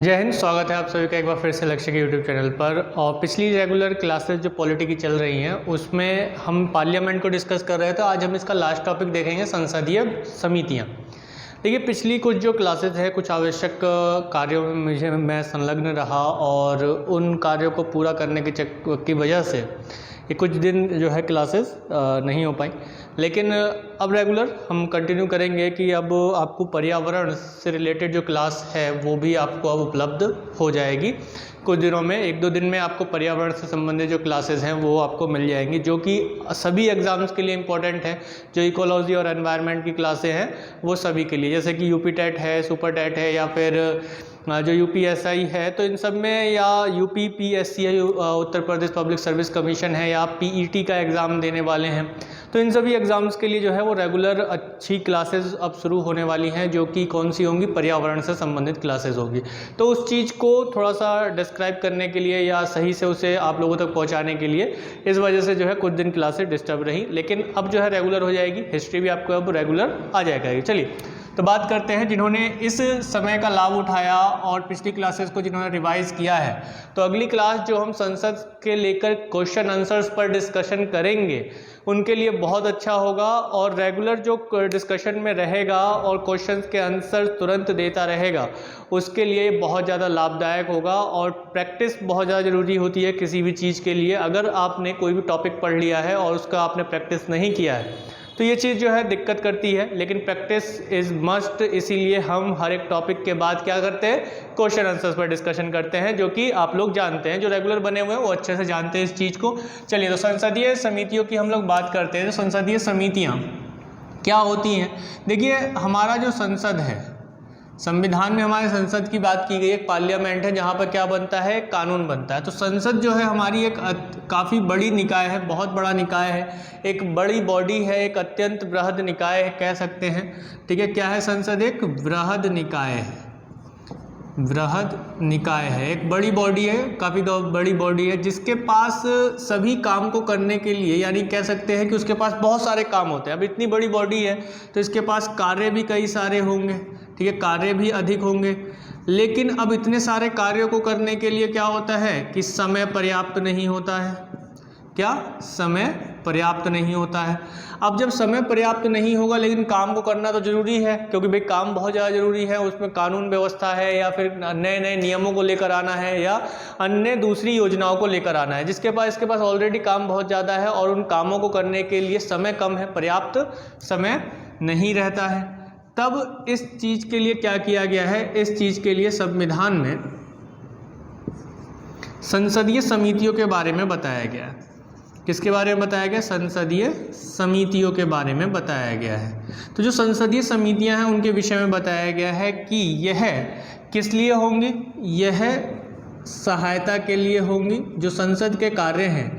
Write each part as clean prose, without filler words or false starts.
जय हिंद। स्वागत है आप सभी का एक बार फिर से लक्ष्य के यूट्यूब चैनल पर। और पिछली रेगुलर क्लासेस जो पॉलिटी की चल रही हैं उसमें हम पार्लियामेंट को डिस्कस कर रहे थे। आज हम इसका लास्ट टॉपिक देखेंगे, संसदीय समितियां। देखिए, पिछली कुछ जो क्लासेस है कुछ आवश्यक कार्यों में मैं संलग्न रहा और उन कार्यों को पूरा करने की वजह से ये कुछ दिन जो है क्लासेस नहीं हो पाई, लेकिन अब रेगुलर हम कंटिन्यू करेंगे कि अब आपको पर्यावरण से रिलेटेड जो क्लास है वो भी आपको अब उपलब्ध हो जाएगी। कुछ दिनों में, एक दो दिन में आपको पर्यावरण से संबंधित जो क्लासेस हैं वो आपको मिल जाएंगी, जो कि सभी एग्ज़ाम्स के लिए इम्पोर्टेंट है। जो इकोलॉजी और एनवायरनमेंट की क्लासें हैं वो सभी के लिए, जैसे कि यूपी टेट है, सुपर टेट है, या फिर जो यूपीएसआई है, तो इन सब में, या यूपीपीएससी है, Uttar Pradesh public service commission है, या पीईटी का एग्ज़ाम देने वाले हैं, तो इन सभी एग्ज़ाम्स के लिए जो है वो रेगुलर अच्छी क्लासेस अब शुरू होने वाली हैं, जो कि कौन सी होंगी, पर्यावरण से संबंधित क्लासेस होगी। तो उस चीज़ को थोड़ा सा डिस्क्राइब करने के लिए या सही से उसे आप लोगों तक पहुंचाने के लिए इस वजह से जो है कुछ दिन क्लासेस डिस्टर्ब रही, लेकिन अब जो है रेगुलर हो जाएगी। हिस्ट्री भी आपको अब रेगुलर आ जाएगा। चलिए तो बात करते हैं जिन्होंने इस समय का लाभ उठाया और पिछली क्लासेस को जिन्होंने रिवाइज किया है। तो अगली क्लास जो हम संसद के लेकर क्वेश्चन आंसर्स पर डिस्कशन करेंगे उनके लिए बहुत अच्छा होगा, और रेगुलर जो डिस्कशन में रहेगा और क्वेश्चंस के आंसर तुरंत देता रहेगा उसके लिए बहुत ज़्यादा लाभदायक होगा। और प्रैक्टिस बहुत ज़्यादा ज़रूरी होती है किसी भी चीज़ के लिए। अगर आपने कोई भी टॉपिक पढ़ लिया है और उसका आपने प्रैक्टिस नहीं किया है तो ये चीज़ जो है दिक्कत करती है, लेकिन प्रैक्टिस इज़ मस्ट। इसीलिए हम हर एक टॉपिक के बाद क्या करते हैं, क्वेश्चन आंसर्स पर डिस्कशन करते हैं, जो कि आप लोग जानते हैं, जो रेगुलर बने हुए हैं वो अच्छे से जानते हैं इस चीज़ को। चलिए, तो संसदीय समितियों की हम लोग बात करते हैं। तो संसदीय समितियाँ क्या होती हैं? देखिए, हमारा जो संसद है, संविधान में हमारे संसद की बात की गई, एक पार्लियामेंट है जहाँ पर क्या बनता है, कानून बनता है। तो संसद जो है हमारी एक काफ़ी बड़ी निकाय है, बहुत बड़ा निकाय है, एक बड़ी बॉडी है, एक अत्यंत बृहद निकाय कह सकते हैं। ठीक है, क्या है संसद? एक बृहद निकाय है, बृहद निकाय है, एक बड़ी बॉडी है, काफ़ी बड़ी बॉडी है, जिसके पास सभी काम को करने के लिए, यानी कह सकते हैं कि उसके पास बहुत सारे काम होते हैं। अब इतनी बड़ी बॉडी है तो इसके पास कार्य भी कई सारे होंगे, ठीक है, कार्य भी अधिक होंगे। लेकिन अब इतने सारे कार्यों को करने के लिए क्या होता है कि समय पर्याप्त नहीं होता है। क्या? समय पर्याप्त नहीं होता है। अब जब समय पर्याप्त नहीं होगा, लेकिन काम को करना तो जरूरी है, क्योंकि भाई काम बहुत ज़्यादा जरूरी है, उसमें कानून व्यवस्था है, या फिर नए नए नियमों को लेकर आना है, या अन्य दूसरी योजनाओं को लेकर आना है, इसके पास ऑलरेडी काम बहुत ज़्यादा है और उन कामों को करने के लिए समय कम है, पर्याप्त समय नहीं रहता है। तब इस चीज़ के लिए क्या किया गया है? इस चीज़ के लिए संविधान में संसदीय समितियों के बारे में बताया गया है। किसके बारे में बताया गया? संसदीय समितियों के बारे में बताया गया है। तो जो संसदीय समितियां हैं उनके विषय में बताया गया है कि यह किस लिए होंगी? यह सहायता के लिए होंगी। जो संसद के कार्य हैं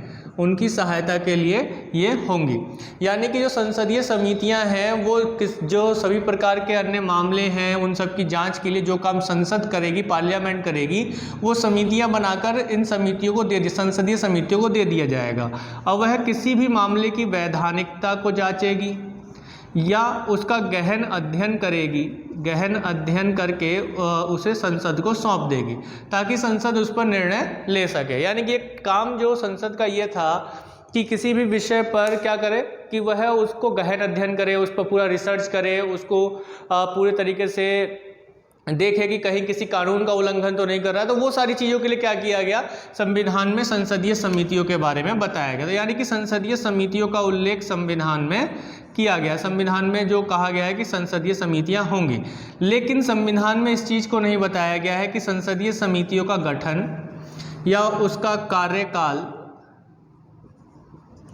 उनकी सहायता के लिए ये होंगी। यानी कि जो संसदीय समितियां हैं वो जो सभी प्रकार के अन्य मामले हैं उन सब की जांच के लिए जो काम संसद करेगी, पार्लियामेंट करेगी, वो समितियां बनाकर इन समितियों को संसदीय समितियों को दे दिया जाएगा। अब वह किसी भी मामले की वैधानिकता को जांचेगी या उसका गहन अध्ययन करेगी, गहन अध्ययन करके उसे संसद को सौंप देगी, ताकि संसद उस पर निर्णय ले सके। यानी कि एक काम जो संसद का ये था कि किसी भी विषय पर क्या करे कि वह उसको गहन अध्ययन करे, उस पर पूरा रिसर्च करे, उसको पूरे तरीके से देखे कि कहीं किसी कानून का उल्लंघन तो नहीं कर रहा है। तो वो सारी चीज़ों के लिए क्या किया गया? संविधान में संसदीय समितियों के बारे में बताया गया। तो यानी कि संसदीय समितियों का उल्लेख संविधान में किया गया। संविधान में जो कहा गया है कि संसदीय समितियां होंगी, लेकिन संविधान में इस चीज़ को नहीं बताया गया है कि संसदीय समितियों का गठन या उसका कार्यकाल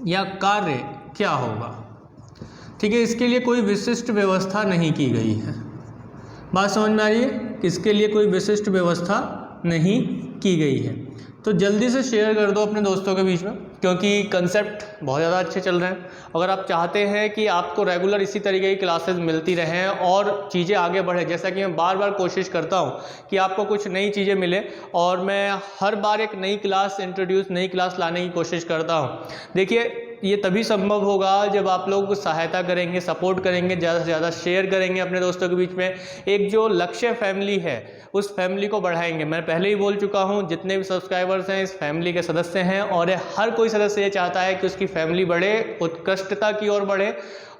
या कार्य क्या होगा। ठीक है, इसके लिए कोई विशिष्ट व्यवस्था नहीं की गई है। बात समझ में आ रही है? इसके लिए कोई विशिष्ट व्यवस्था नहीं की गई है। तो जल्दी से शेयर कर दो अपने दोस्तों के बीच में, क्योंकि कंसेप्ट बहुत ज़्यादा अच्छे चल रहे हैं। अगर आप चाहते हैं कि आपको रेगुलर इसी तरीके की क्लासेस मिलती रहें और चीज़ें आगे बढ़े, जैसा कि मैं बार बार कोशिश करता हूं कि आपको कुछ नई चीज़ें मिले, और मैं हर बार एक नई क्लास इंट्रोड्यूस, नई क्लास लाने की कोशिश करता हूं। देखिए, ये तभी संभव होगा जब आप लोग सहायता करेंगे, सपोर्ट करेंगे, ज़्यादा से ज़्यादा शेयर करेंगे अपने दोस्तों के बीच में। एक जो लक्ष्य फैमिली है उस फैमिली को बढ़ाएंगे। मैं पहले ही बोल चुका हूँ, जितने भी सब्सक्राइबर्स हैं इस फैमिली के सदस्य हैं, और हर कोई सदस्य ये चाहता है कि उसकी फैमिली बढ़े, उत्कृष्टता की ओर बढ़े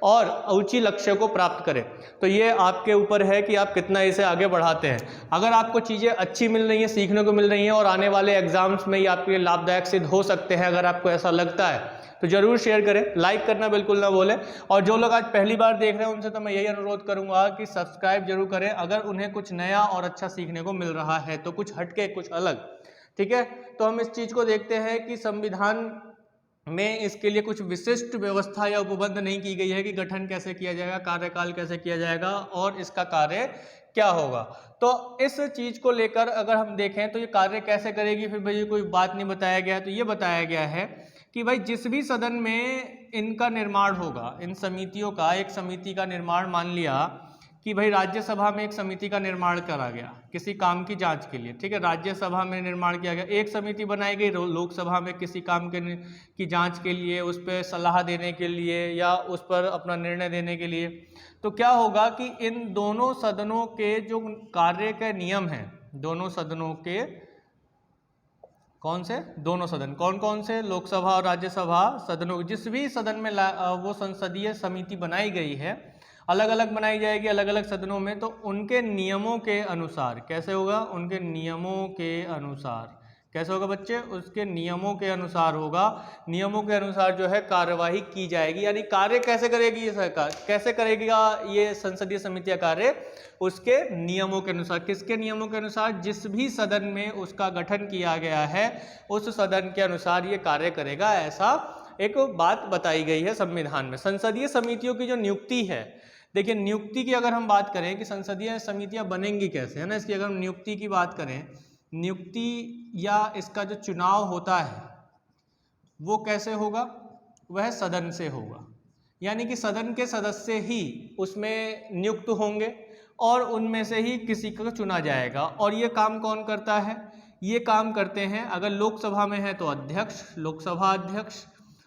और ऊंची लक्ष्य को प्राप्त करे। तो ये आपके ऊपर है कि आप कितना इसे आगे बढ़ाते हैं। अगर आपको चीज़ें अच्छी मिल रही हैं, सीखने को मिल रही हैं और आने वाले एग्जाम्स में ये आपके लिए लाभदायक सिद्ध हो सकते हैं, अगर आपको ऐसा लगता है तो ज़रूर शेयर करें, लाइक करना बिल्कुल ना भूलें। और जो लोग आज पहली बार देख रहे हैं उनसे तो मैं यही अनुरोध करूंगा कि सब्सक्राइब जरूर करें, अगर उन्हें कुछ नया और अच्छा सीखने को मिल रहा है तो, कुछ हटके कुछ अलग। ठीक है, तो हम इस चीज़ को देखते हैं कि संविधान में इसके लिए कुछ विशिष्ट व्यवस्था या उपबंध नहीं की गई है कि गठन कैसे किया जाएगा, कार्यकाल कैसे किया जाएगा और इसका कार्य क्या होगा। तो इस चीज़ को लेकर अगर हम देखें तो ये कार्य कैसे करेगी, फिर भाई कोई बात नहीं बताया गया है। तो ये बताया गया है कि भाई जिस भी सदन में इनका निर्माण होगा, इन समितियों का, एक समिति का निर्माण, मान लिया कि भाई राज्यसभा में एक समिति का निर्माण करा गया किसी काम की जांच के लिए। ठीक है, राज्यसभा में निर्माण किया गया, एक समिति बनाई गई लोकसभा में किसी काम की जांच के लिए, उस पर सलाह देने के लिए या उस पर अपना निर्णय देने के लिए। तो क्या होगा कि इन दोनों सदनों के जो कार्य के नियम हैं, दोनों सदनों के, कौन से दोनों सदन, कौन कौन से, लोकसभा और राज्यसभा सदनों, जिस भी सदन में वो संसदीय समिति बनाई गई है, अलग अलग बनाई जाएगी अलग अलग सदनों में, तो उनके नियमों के अनुसार कैसे होगा, उनके नियमों के अनुसार कैसे होगा बच्चे, उसके नियमों के अनुसार होगा। नियमों के अनुसार जो है कार्यवाही की जाएगी, यानी कार्य कैसे करेगी ये सरकार, कैसे करेगी ये संसदीय समितियां कार्य, उसके नियमों के अनुसार। किसके नियमों के अनुसार, जिस भी सदन में उसका गठन किया गया है उस सदन के अनुसार ये कार्य करेगा, ऐसा एक बात बताई गई है संविधान में। संसदीय समितियों की जो नियुक्ति है, देखिए नियुक्ति की अगर हम बात करें कि संसदीय समितियां बनेंगी कैसे, है ना, इसकी अगर हम नियुक्ति की बात करें, नियुक्ति या इसका जो चुनाव होता है वो कैसे होगा, वह सदन से होगा। यानी कि सदन के सदस्य ही उसमें नियुक्त होंगे और उनमें से ही किसी को चुना जाएगा। और ये काम कौन करता है, ये काम करते हैं, अगर लोकसभा में है तो अध्यक्ष, लोकसभा अध्यक्ष,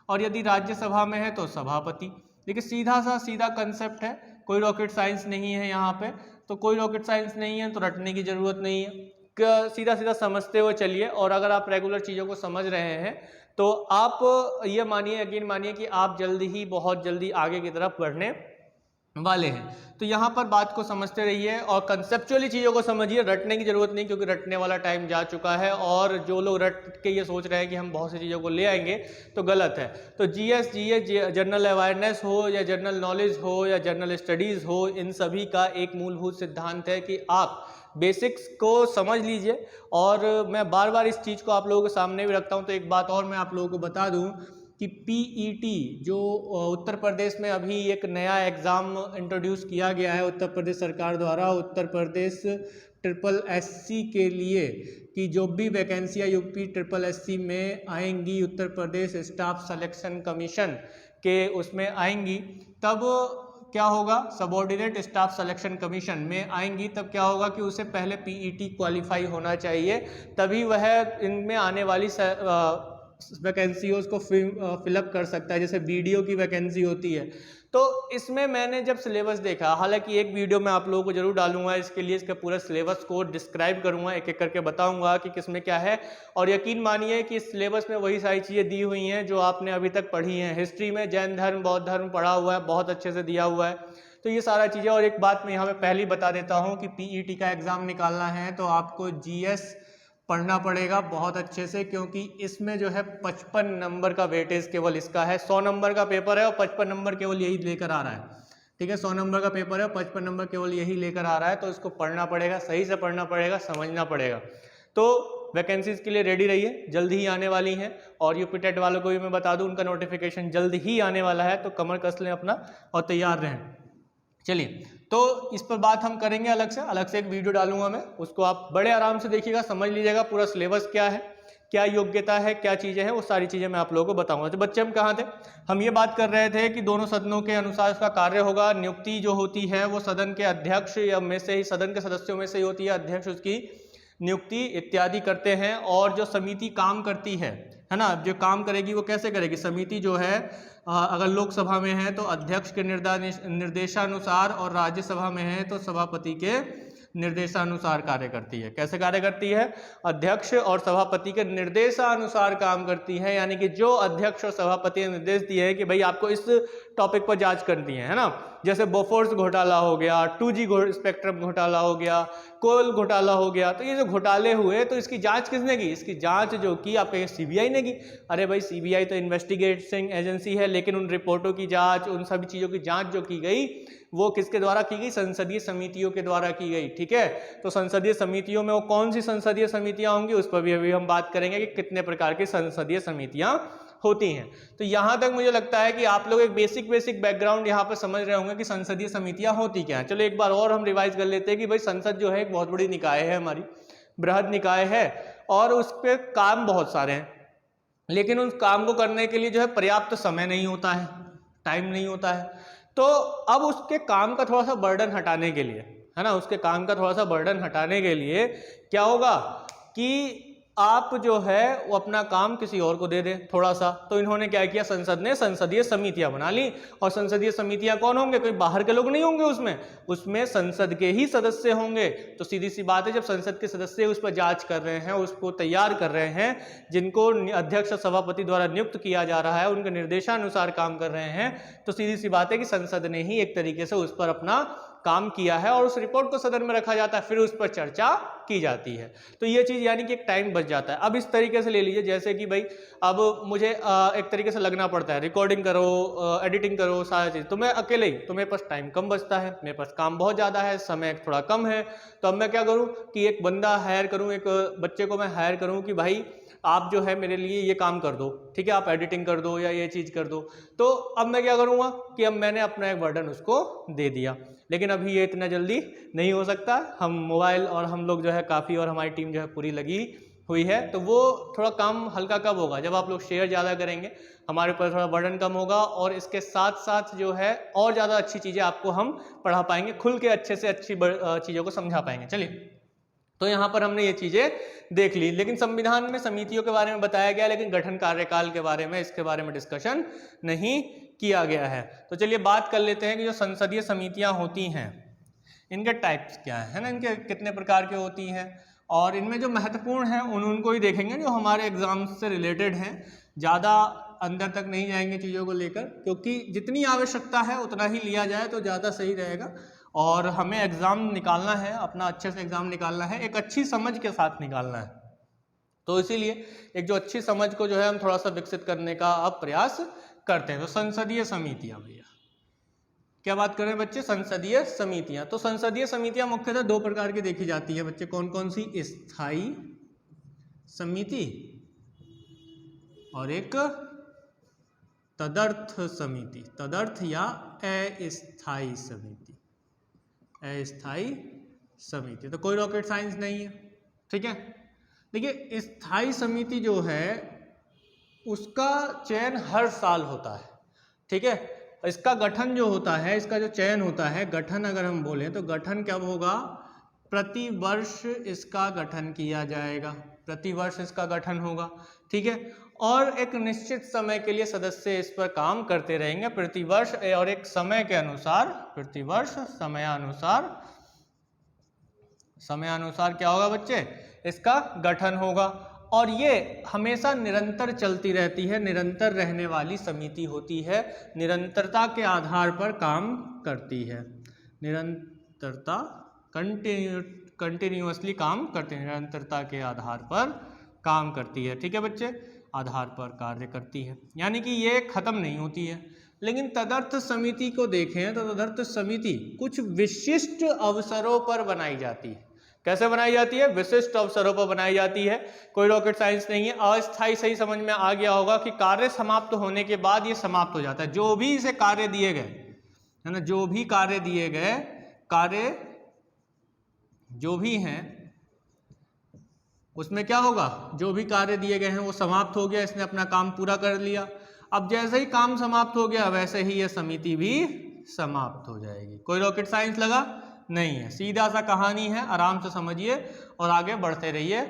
और यदि राज्यसभा में है तो सभापति। देखिए सीधा कंसेप्ट है, कोई रॉकेट साइंस नहीं है यहाँ पे। तो कोई रॉकेट साइंस नहीं है तो रटने की ज़रूरत नहीं है, सीधा समझते हुए चलिए। और अगर आप रेगुलर चीज़ों को समझ रहे हैं तो आप ये मानिए, यकीन मानिए कि आप जल्दी ही, बहुत जल्दी आगे की तरफ बढ़ने वाले हैं। तो यहाँ पर बात को समझते रहिए और कंसेप्चुअली चीज़ों को समझिए, रटने की जरूरत नहीं, क्योंकि रटने वाला टाइम जा चुका है। और जो लोग रट के ये सोच रहे हैं कि हम बहुत सी चीज़ों को ले आएंगे तो गलत है। तो जीएस, जनरल अवेयरनेस हो या जनरल नॉलेज हो या जनरल स्टडीज़ हो, इन सभी का एक मूलभूत सिद्धांत है कि आप बेसिक्स को समझ लीजिए। और मैं बार बार इस चीज़ को आप लोगों के सामने भी रखता हूँ। तो एक बात और मैं आप लोगों को बता दूँ कि पीईटी जो उत्तर प्रदेश में अभी एक नया एग्ज़ाम इंट्रोड्यूस किया गया है उत्तर प्रदेश सरकार द्वारा, उत्तर प्रदेश SSC के लिए, कि जो भी वैकेंसियाँ यूपी SSC में आएंगी, Uttar Pradesh staff selection commission के उसमें आएंगी, तब क्या होगा, सबऑर्डिनेट स्टाफ सिलेक्शन कमीशन में आएंगी, तब क्या होगा कि उसे पहले पीईटी क्वालिफाई होना चाहिए, तभी वह इनमें आने वाली वैकेंसी उसको फिलअप कर सकता है। जैसे वीडियो की वैकेंसी होती है, तो इसमें मैंने जब सिलेबस देखा, हालांकि एक वीडियो मैं आप लोगों को जरूर डालूंगा इसके लिए, इसका पूरा सिलेबस को डिस्क्राइब करूंगा, एक एक करके बताऊंगा कि किसमें क्या है। और यकीन मानिए कि इस सिलेबस में वही सारी चीज़ें दी हुई हैं जो आपने अभी तक पढ़ी हैं। हिस्ट्री में जैन धर्म, बौद्ध धर्म पढ़ा हुआ है, बहुत अच्छे से दिया हुआ है। तो ये सारा चीज़ें। और एक बात मैं यहाँ पे पहले ही बता देता हूँ कि पीईटी का एग्ज़ाम निकालना है तो आपको जीएस पढ़ना पड़ेगा बहुत अच्छे से, क्योंकि इसमें जो है 55 नंबर का वेटेज केवल इसका है। 100 नंबर का पेपर है और 55 नंबर केवल यही लेकर आ रहा है। ठीक है, 100 नंबर का पेपर है, 55 नंबर केवल यही लेकर आ रहा है। तो इसको पढ़ना पड़ेगा, सही से पढ़ना पड़ेगा, समझना पड़ेगा। तो वैकेंसीज के लिए रेडी रहिए, जल्द ही आने वाली हैं। और यूपी टेट वालों को भी मैं बता दूं, उनका नोटिफिकेशन जल्द ही आने वाला है, तो कमर कस लें अपना और तैयार रहें। चलिए, तो इस पर बात हम करेंगे अलग से एक वीडियो डालूंगा मैं, उसको आप बड़े आराम से देखिएगा, समझ लीजिएगा पूरा सिलेबस क्या है, क्या योग्यता है, क्या चीज़ें हैं, वो सारी चीज़ें मैं आप लोगों को बताऊंगा। तो बच्चे हम कहाँ थे, हम ये बात कर रहे थे कि दोनों सदनों के अनुसार उसका कार्य होगा। नियुक्ति जो होती है वो सदन के अध्यक्ष या में से ही, सदन के सदस्यों में से ही होती है, अध्यक्ष उसकी नियुक्ति इत्यादि करते हैं। और जो समिति काम करती है है ना। जो काम करेगी वो कैसे करेगी, समिति जो है अगर लोकसभा में है तो अध्यक्ष के निर्देशानुसार और राज्यसभा में है तो सभापति के निर्देशानुसार कार्य करती है। कैसे कार्य करती है, अध्यक्ष और सभापति के निर्देशानुसार काम करती है, यानी कि जो अध्यक्ष और सभापति ने निर्देश दिए हैं कि भाई आपको इस टॉपिक पर जांच करनी है ना। जैसे बोफोर्स घोटाला हो गया, 2G स्पेक्ट्रम घोटाला हो गया, कोल घोटाला हो गया, तो ये जो घोटाले हुए तो इसकी जांच किसने की, इसकी जांच जो की आपके सीबीआई ने की। अरे भाई सीबीआई तो इन्वेस्टिगेटिंग एजेंसी है, लेकिन उन रिपोर्टों की जांच, उन सभी चीज़ों की जांच जो की गई वो किसके द्वारा की गई, संसदीय समितियों के द्वारा की गई। ठीक है, तो संसदीय समितियों में वो कौन सी संसदीय समितियां होंगी उस पर भी अभी हम बात करेंगे कि कितने प्रकार की संसदीय समितियां होती हैं। तो यहां तक मुझे लगता है कि आप लोग एक बेसिक बैकग्राउंड यहां पर समझ रहे होंगे कि संसदीय समितियां होती क्या है। चलो एक बार और हम रिवाइज कर लेते हैं कि भाई संसद जो है एक बहुत बड़ी निकाय है, हमारी बृहद निकाय है और उस पर काम बहुत सारे हैं, लेकिन उस काम को करने के लिए जो है पर्याप्त समय नहीं होता है, टाइम नहीं होता है। तो अब उसके काम का थोड़ा सा बर्डन हटाने के लिए, है ना, उसके काम का थोड़ा सा बर्डन हटाने के लिए क्या होगा कि आप जो है वो अपना काम किसी और को दे दें थोड़ा सा। तो इन्होंने क्या किया, संसद ने संसदीय समितियां बना ली। और संसदीय समितियां कौन होंगे, कोई बाहर के लोग नहीं होंगे, उसमें संसद के ही सदस्य होंगे। तो सीधी सी बात है, जब संसद के सदस्य उस पर जांच कर रहे हैं, उसको तैयार कर रहे हैं, जिनको अध्यक्ष सभापति द्वारा नियुक्त किया जा रहा है, उनके निर्देशानुसार काम कर रहे हैं, तो सीधी सी बात है कि संसद ने ही एक तरीके से उस पर अपना काम किया है और उस रिपोर्ट को सदन में रखा जाता है, फिर उस पर चर्चा की जाती है। तो ये चीज़ यानी कि एक टाइम बच जाता है। अब इस तरीके से ले लीजिए जैसे कि भाई अब मुझे एक तरीके से लगना पड़ता है, रिकॉर्डिंग करो, एडिटिंग करो, सारा चीज़, तो मैं अकेले ही, तो मेरे पास टाइम कम बचता है, मेरे पास काम बहुत ज़्यादा है, समय थोड़ा कम है। तो अब मैं क्या करूँ कि एक बंदा हायर करूँ, एक बच्चे को मैं हायर करूँ कि भाई आप जो है मेरे लिए ये काम कर दो, ठीक है, आप एडिटिंग कर दो या ये चीज़ कर दो। तो अब मैं क्या करूँगा कि अब मैंने अपना एक बर्डन उसको दे दिया, लेकिन अभी ये इतना जल्दी नहीं हो सकता। हम मोबाइल और हम लोग जो है काफ़ी, और हमारी टीम जो है पूरी लगी हुई है, तो वो थोड़ा काम हल्का कब होगा, जब आप लोग शेयर ज़्यादा करेंगे, हमारे ऊपर थोड़ा बर्डन कम होगा और इसके साथ साथ जो है और ज़्यादा अच्छी चीज़ें आपको हम पढ़ा पाएंगे, खुल के अच्छे से अच्छी चीज़ों को समझा पाएंगे। चलिए, तो यहाँ पर हमने ये चीज़ें देख ली। लेकिन संविधान में समितियों के बारे में बताया गया, लेकिन गठन कार्यकाल के बारे में, इसके बारे में डिस्कशन नहीं किया गया है। तो चलिए बात कर लेते हैं कि जो संसदीय समितियाँ होती हैं इनके टाइप्स क्या है ना, इनके कितने प्रकार के होती हैं, और इनमें जो महत्वपूर्ण हैं उनको ही देखेंगे जो हमारे एग्जाम से रिलेटेड हैं। ज़्यादा अंदर तक नहीं जाएंगे चीज़ों को लेकर, क्योंकि जितनी आवश्यकता है उतना ही लिया जाए तो ज़्यादा सही रहेगा। और हमें एग्ज़ाम निकालना है, अपना अच्छे से एग्ज़ाम निकालना है, एक अच्छी समझ के साथ निकालना है। तो इसीलिए एक जो अच्छी समझ को जो है हम थोड़ा सा विकसित करने का अब प्रयास करते हैं। तो संसदीय समितियाँ, भैया क्या बात करें बच्चे, संसदीय समितियाँ। तो संसदीय समितियाँ मुख्यतः दो प्रकार की देखी जाती है बच्चे, कौन कौन सी, स्थायी समिति और एक तदर्थ समिति, तदर्थ या अस्थायी समिति, अस्थायी समिति। तो कोई रॉकेट साइंस नहीं है, ठीक है। देखिए स्थायी समिति जो है उसका चयन हर साल होता है, ठीक है। इसका गठन जो होता है, इसका जो चयन होता है, गठन अगर हम बोलें तो गठन कब होगा, प्रति वर्ष इसका गठन किया जाएगा, प्रति वर्ष इसका गठन होगा, ठीक है। और एक निश्चित समय के लिए सदस्य इस पर काम करते रहेंगे प्रति वर्ष, और एक समय के अनुसार, प्रति वर्ष समयानुसार क्या होगा बच्चे, इसका गठन होगा। और ये हमेशा निरंतर चलती रहती है, निरंतर रहने वाली समिति होती है, निरंतरता के आधार पर काम करती है, निरंतरता, कंटिन्यूअसली काम करते हैं, निरंतरता के आधार पर काम करती है, ठीक है बच्चे, आधार पर कार्य करती है, यानी कि ये खत्म नहीं होती है। लेकिन तदर्थ समिति को देखें तो तदर्थ समिति कुछ विशिष्ट अवसरों पर बनाई जाती है। कैसे बनाई जाती है, विशिष्ट अवसरों पर बनाई जाती है, कोई रॉकेट साइंस नहीं है। अस्थायी सही समझ में आ गया होगा कि कार्य समाप्त होने के बाद ये समाप्त हो जाता है, जो भी इसे कार्य दिए गए, है ना, जो भी कार्य दिए गए, कार्य जो भी हैं उसमें क्या होगा, जो भी कार्य दिए गए हैं वो समाप्त हो गया, इसने अपना काम पूरा कर लिया। अब जैसे ही काम समाप्त हो गया वैसे ही ये समिति भी समाप्त हो जाएगी। कोई रॉकेट साइंस लगा नहीं है, सीधा सा कहानी है, आराम से समझिए और आगे बढ़ते रहिए,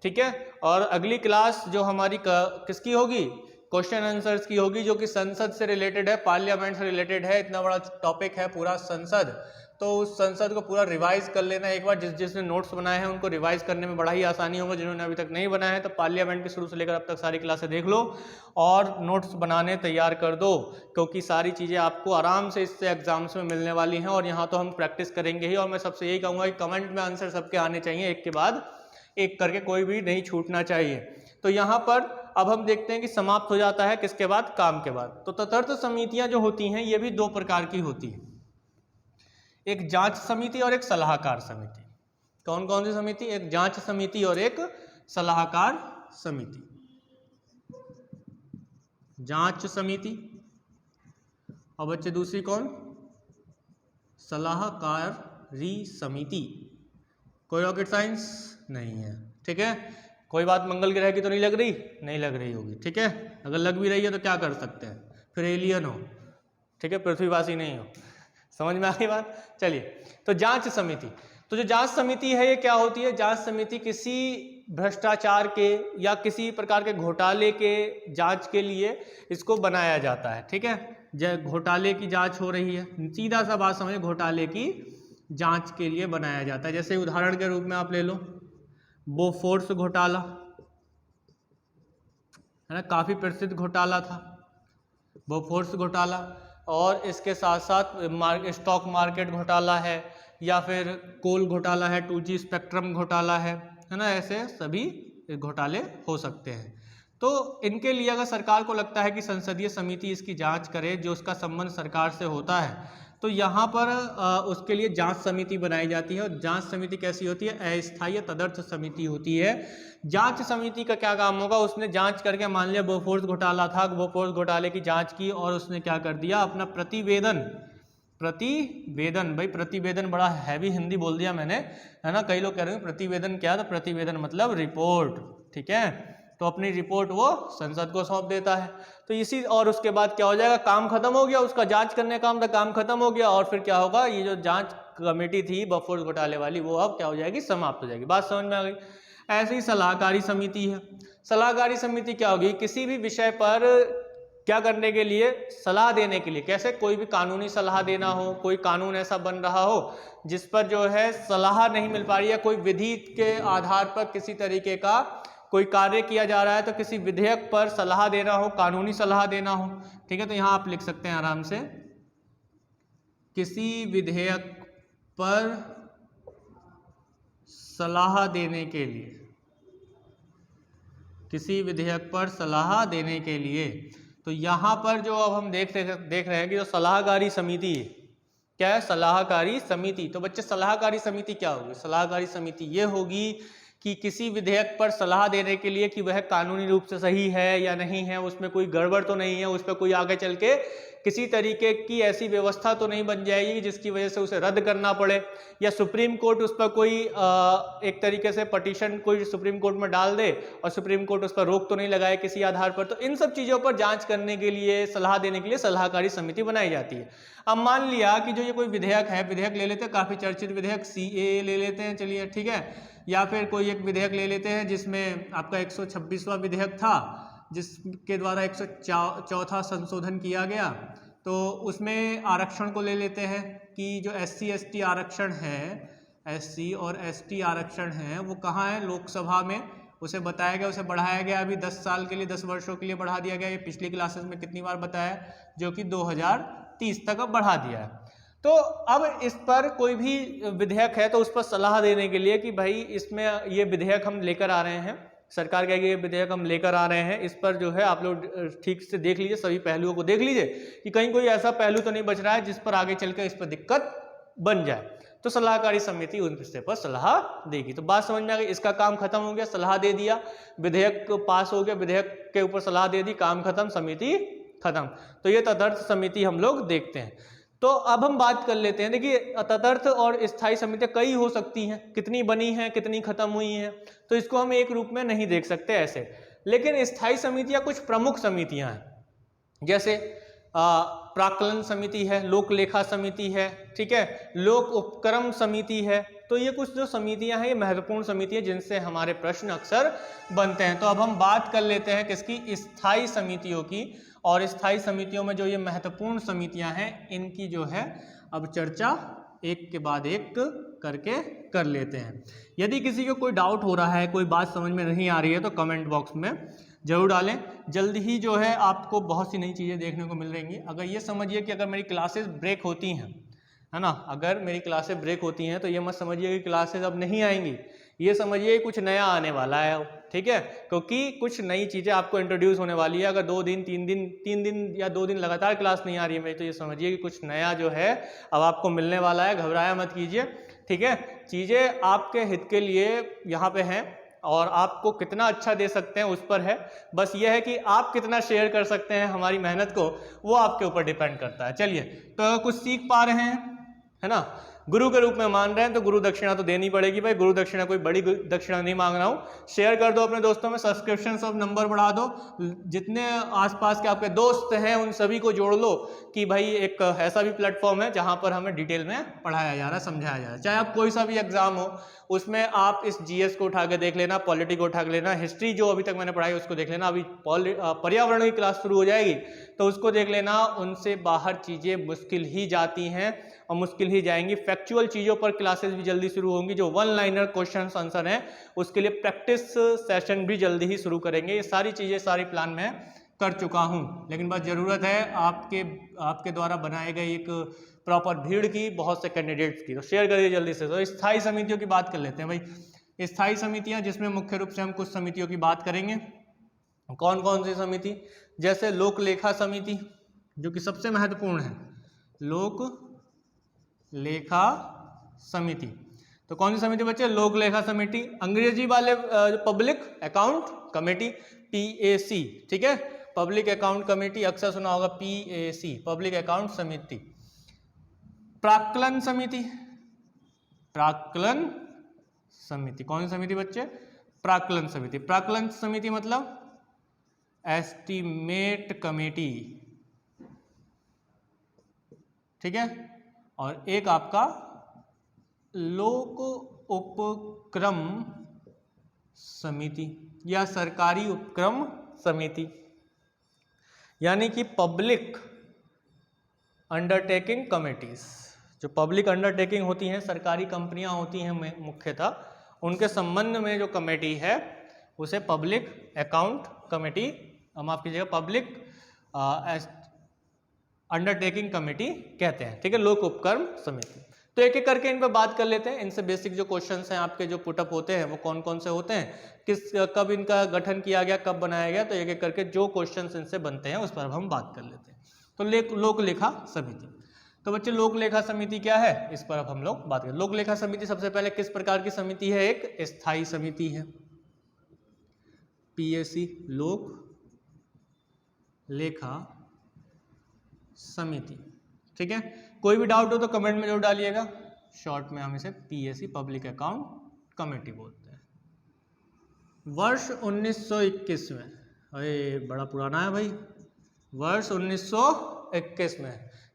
ठीक है। और अगली क्लास जो हमारी किसकी होगी, क्वेश्चन आंसर्स की होगी, जो कि संसद से रिलेटेड है, पार्लियामेंट से रिलेटेड है। इतना बड़ा टॉपिक है पूरा संसद, तो उस संसद को पूरा रिवाइज कर लेना एक बार। जिसने नोट्स बनाए हैं उनको रिवाइज करने में बड़ा ही आसानी होगा। जिन्होंने अभी तक नहीं बनाया है तो पार्लियामेंट के शुरू से लेकर अब तक सारी क्लासें देख लो और नोट्स बनाने तैयार कर दो, क्योंकि सारी चीज़ें आपको आराम से इससे एग्जाम्स में मिलने वाली हैं। और यहाँ तो हम प्रैक्टिस करेंगे ही। और मैं सबसे यही कहूँगा कि कमेंट में आंसर सबके आने चाहिए, एक के बाद एक करके, कोई भी नहीं छूटना चाहिए। तो यहाँ पर अब हम देखते हैं कि समाप्त हो जाता है किसके बाद, काम के बाद। तो तदर्थ समितियां जो होती हैं ये भी दो प्रकार की होती हैं, एक जांच समिति और एक सलाहकार समिति। कौन कौन सी समिति, एक जांच समिति और एक सलाहकार समिति। जांच समिति और बच्चे दूसरी कौन, सलाहकारी समिति। कोई रॉकेट साइंस नहीं है, ठीक है। कोई बात मंगल ग्रह की तो नहीं लग रही, नहीं लग रही होगी, ठीक है। अगर लग भी रही है तो क्या कर सकते हैं, फिर एलियन हो, ठीक है, पृथ्वीवासी नहीं हो। समझ में आ गई बात। चलिए, तो जांच समिति, तो जो जांच समिति है ये क्या होती है, जांच समिति किसी भ्रष्टाचार के या किसी प्रकार के घोटाले के जांच के लिए इसको बनाया जाता है, ठीक है। घोटाले की जांच हो रही है, सीधा सा बात समझे, घोटाले की जांच के लिए बनाया जाता है। जैसे उदाहरण के रूप में आप ले लो बोफोर्स घोटाला, है ना, काफी प्रसिद्ध घोटाला था बोफोर्स घोटाला। और इसके साथ साथ स्टॉक मार्केट घोटाला है, या फिर कोल घोटाला है, 2G स्पेक्ट्रम घोटाला है ना, ऐसे सभी घोटाले हो सकते हैं। तो इनके लिए अगर सरकार को लगता है कि संसदीय समिति इसकी जांच करे, जो उसका संबंध सरकार से होता है, तो यहाँ पर उसके लिए जांच समिति बनाई जाती है। और जांच समिति कैसी होती है, अस्थायी तदर्थ समिति होती है। जांच समिति का क्या काम होगा, उसने जांच करके, मान लिया बोफोर्स घोटाला था, बोफोर्स घोटाले की जांच की और उसने क्या कर दिया, अपना प्रतिवेदन भाई प्रतिवेदन बड़ा हैवी हिंदी बोल दिया मैंने, है ना। कई लोग कह रहे हैं प्रतिवेदन क्या, तो प्रतिवेदन मतलब रिपोर्ट, ठीक है। तो अपनी रिपोर्ट वो संसद को सौंप देता है। तो इसी, और उसके बाद क्या हो जाएगा, काम खत्म हो गया, उसका जांच करने का काम था, काम खत्म हो गया। और फिर क्या होगा, ये जो जांच कमेटी थी बोफोर्स घोटाले वाली, वो अब क्या हो जाएगी, समाप्त हो जाएगी। बात समझ में आ गई। ऐसे ही सलाहकारी समिति है। सलाहकारी समिति क्या होगी, किसी भी विषय पर क्या करने के लिए, सलाह देने के लिए। कैसे, कोई भी कानूनी सलाह देना हो, कोई कानून ऐसा बन रहा हो जिस पर जो है सलाह नहीं मिल पा रही है, कोई विधि के आधार पर किसी तरीके का कोई कार्य किया जा रहा है, तो किसी विधेयक पर सलाह देना हो, कानूनी सलाह देना हो, ठीक है। तो यहां आप लिख सकते हैं आराम से, किसी विधेयक पर सलाह देने के लिए, किसी विधेयक पर सलाह देने के लिए। तो यहां पर जो अब हम देख रहे हैं कि जो सलाहकारी समिति है, क्या है, सलाहकारी समिति। तो बच्चे सलाहकारी समिति क्या होगी, सलाहकारी समिति ये होगी कि किसी विधेयक पर सलाह देने के लिए कि वह कानूनी रूप से सही है या नहीं है, उसमें कोई गड़बड़ तो नहीं है, उस पर कोई आगे चल के किसी तरीके की ऐसी व्यवस्था तो नहीं बन जाएगी जिसकी वजह से उसे रद्द करना पड़े, या सुप्रीम कोर्ट उस पर कोई एक तरीके से पटिशन कोई सुप्रीम कोर्ट में डाल दे और सुप्रीम कोर्ट उस पर रोक तो नहीं लगाए किसी आधार पर। तो इन सब चीज़ों पर जांच करने के लिए, सलाह देने के लिए सलाहकारी समिति बनाई जाती है। अब मान लिया कि जो ये कोई विधेयक है, विधेयक ले लेते हैं, काफ़ी चर्चित विधेयक CAA ले लेते हैं, चलिए ठीक है, या फिर कोई एक विधेयक ले लेते हैं जिसमें आपका 126वां विधेयक था, जिसके द्वारा 104वां संशोधन किया गया। तो उसमें आरक्षण को ले लेते हैं कि जो SC ST आरक्षण है, SC और ST आरक्षण है, वो कहाँ है, लोकसभा में उसे बताया गया, उसे बढ़ाया गया। अभी 10 साल के लिए, 10 वर्षों के लिए बढ़ा दिया गया। ये पिछली क्लासेस में कितनी बार बताया, जो कि 2030 तक अब बढ़ा दिया है। तो अब इस पर कोई भी विधेयक है तो उस पर सलाह देने के लिए कि भाई इसमें ये विधेयक हम लेकर आ रहे हैं, सरकार कहेगी ये विधेयक हम लेकर आ रहे हैं, इस पर जो है आप लोग ठीक से देख लीजिए, सभी पहलुओं को देख लीजिए कि कहीं कोई ऐसा पहलू तो नहीं बच रहा है जिस पर आगे चलकर इस पर दिक्कत बन जाए। तो सलाहकारी समिति उन विषय पर सलाह देगी। तो बात समझ में आ गई, इसका काम खत्म हो गया, सलाह दे दिया, विधेयक पास हो गया, विधेयक के ऊपर सलाह दे दी, काम खत्म, समिति खत्म। तो ये तदर्थ समिति हम लोग देखते हैं। तो अब हम बात कर लेते हैं, देखिए तदर्थ और स्थायी समितियां कई हो सकती हैं, कितनी बनी हैं, कितनी खत्म हुई हैं, तो इसको हम एक रूप में नहीं देख सकते ऐसे। लेकिन स्थायी समितियां कुछ प्रमुख समितियां हैं, जैसे प्राक्कलन समिति है, लोक लेखा समिति है, ठीक है, लोक उपक्रम समिति है। तो ये कुछ जो समितियां हैं ये महत्वपूर्ण समितियां जिनसे हमारे प्रश्न अक्सर बनते हैं। तो अब हम बात कर लेते हैं किसकी, स्थायी समितियों की। और स्थायी समितियों में जो ये महत्वपूर्ण समितियां हैं इनकी जो है अब चर्चा एक के बाद एक करके कर लेते हैं। यदि किसी को कोई डाउट हो रहा है, कोई बात समझ में नहीं आ रही है तो कमेंट बॉक्स में जरूर डालें। जल्द ही जो है आपको बहुत सी नई चीज़ें देखने को मिल रहेंगी। अगर ये समझिए कि अगर मेरी क्लासेस ब्रेक होती हैं, है ना, अगर मेरी क्लासेस ब्रेक होती हैं तो ये मत समझिए कि क्लासेस अब नहीं आएंगी, ये समझिए कुछ नया आने वाला है, ठीक है, क्योंकि कुछ नई चीज़ें आपको इंट्रोड्यूस होने वाली है। अगर 2 दिन 3 दिन या 2 दिन लगातार क्लास नहीं आ रही है मेरी, तो ये समझिए कि कुछ नया जो है अब आपको मिलने वाला है। घबराया मत कीजिए, ठीक है। चीज़ें आपके हित के लिए यहाँ पे हैं और आपको कितना अच्छा दे सकते हैं उस पर है। बस ये है कि आप कितना शेयर कर सकते हैं हमारी मेहनत को, वो आपके ऊपर डिपेंड करता है। चलिए, तो कुछ सीख पा रहे हैं, है ना, गुरु के रूप में मान रहे हैं तो गुरु दक्षिणा तो देनी पड़ेगी भाई। गुरु दक्षिणा कोई बड़ी दक्षिणा नहीं मांग रहा हूँ। शेयर कर दो अपने दोस्तों में, सब्सक्रिप्शन सब नंबर बढ़ा दो, जितने आसपास के आपके दोस्त हैं उन सभी को जोड़ लो कि भाई एक ऐसा भी प्लेटफॉर्म है जहाँ पर हमें डिटेल में पढ़ाया जा रहा है, समझाया जा रहा है। चाहे आप कोई सा भी एग्जाम हो उसमें आप इस जीएस को उठा के देख लेना, पॉलिटी को उठा के लेना, हिस्ट्री जो अभी तक मैंने पढ़ाई उसको देख लेना, अभी पर्यावरण की क्लास शुरू हो जाएगी तो उसको देख लेना। उनसे बाहर चीज़ें मुश्किल ही जाती हैं और मुश्किल ही जाएंगी। फैक्चुअल चीज़ों पर क्लासेस भी जल्दी शुरू होंगी। जो 1 लाइनर क्वेश्चन आंसर हैं उसके लिए प्रैक्टिस सेशन भी जल्दी ही शुरू करेंगे। ये सारी चीज़ें सारी प्लान में कर चुका हूँ, लेकिन बस ज़रूरत है आपके द्वारा बनाए गए एक प्रॉपर भीड़ की, बहुत से कैंडिडेट्स की। तो शेयर करिए जल्दी से। तो स्थायी समितियों की बात कर लेते हैं भाई। स्थायी समितियाँ जिसमें मुख्य रूप से हम कुछ समितियों की बात करेंगे। कौन कौन सी समिति, जैसे लोक लेखा समिति जो कि सबसे महत्वपूर्ण है, लोक लेखा समिति। तो कौन सी समिति बच्चे, लोक लेखा समिति। अंग्रेजी वाले पब्लिक अकाउंट कमेटी, PAC, ठीक है, पब्लिक अकाउंट कमेटी, अक्सर सुना होगा PAC, पब्लिक अकाउंट समिति। प्राक्कलन समिति, प्राक्कलन समिति, कौन सी समिति बच्चे, प्राक्कलन समिति। प्राक्कलन समिति मतलब एस्टीमेट कमेटी, ठीक है। और एक आपका लोक उपक्रम समिति या सरकारी उपक्रम समिति, यानी कि पब्लिक अंडरटेकिंग कमेटीज। जो पब्लिक अंडरटेकिंग होती हैं, सरकारी कंपनियां होती हैं मुख्यतः, उनके संबंध में जो कमेटी है उसे पब्लिक अकाउंट कमेटी, माफ कीजिएगा, पब्लिक अंडरटेकिंग कमेटी कहते हैं, ठीक है, लोक उपक्रम समिति। तो एक एक करके इन पर बात कर लेते हैं। इनसे बेसिक जो क्वेश्चंस हैं आपके जो पुटअप होते हैं वो कौन कौन से होते हैं, कब इनका गठन किया गया, कब बनाया गया, तो एक एक करके जो क्वेश्चंस इनसे बनते हैं उस पर हम बात कर लेते हैं। तो लोक लेखा समिति। तो बच्चे लोक लेखा समिति क्या है, इस पर अब हम लोग बात करें। लोक लेखा समिति सबसे पहले किस प्रकार की समिति है, एक स्थायी समिति है, PAC, लोक लेखा समिति, ठीक है। कोई भी डाउट हो तो कमेंट में जरूर डालिएगा। शॉर्ट में हम इसे PAC, पब्लिक अकाउंट कमेटी बोलते हैं। वर्ष 1921 में, अरे बड़ा पुराना है भाई, वर्ष 1921 में,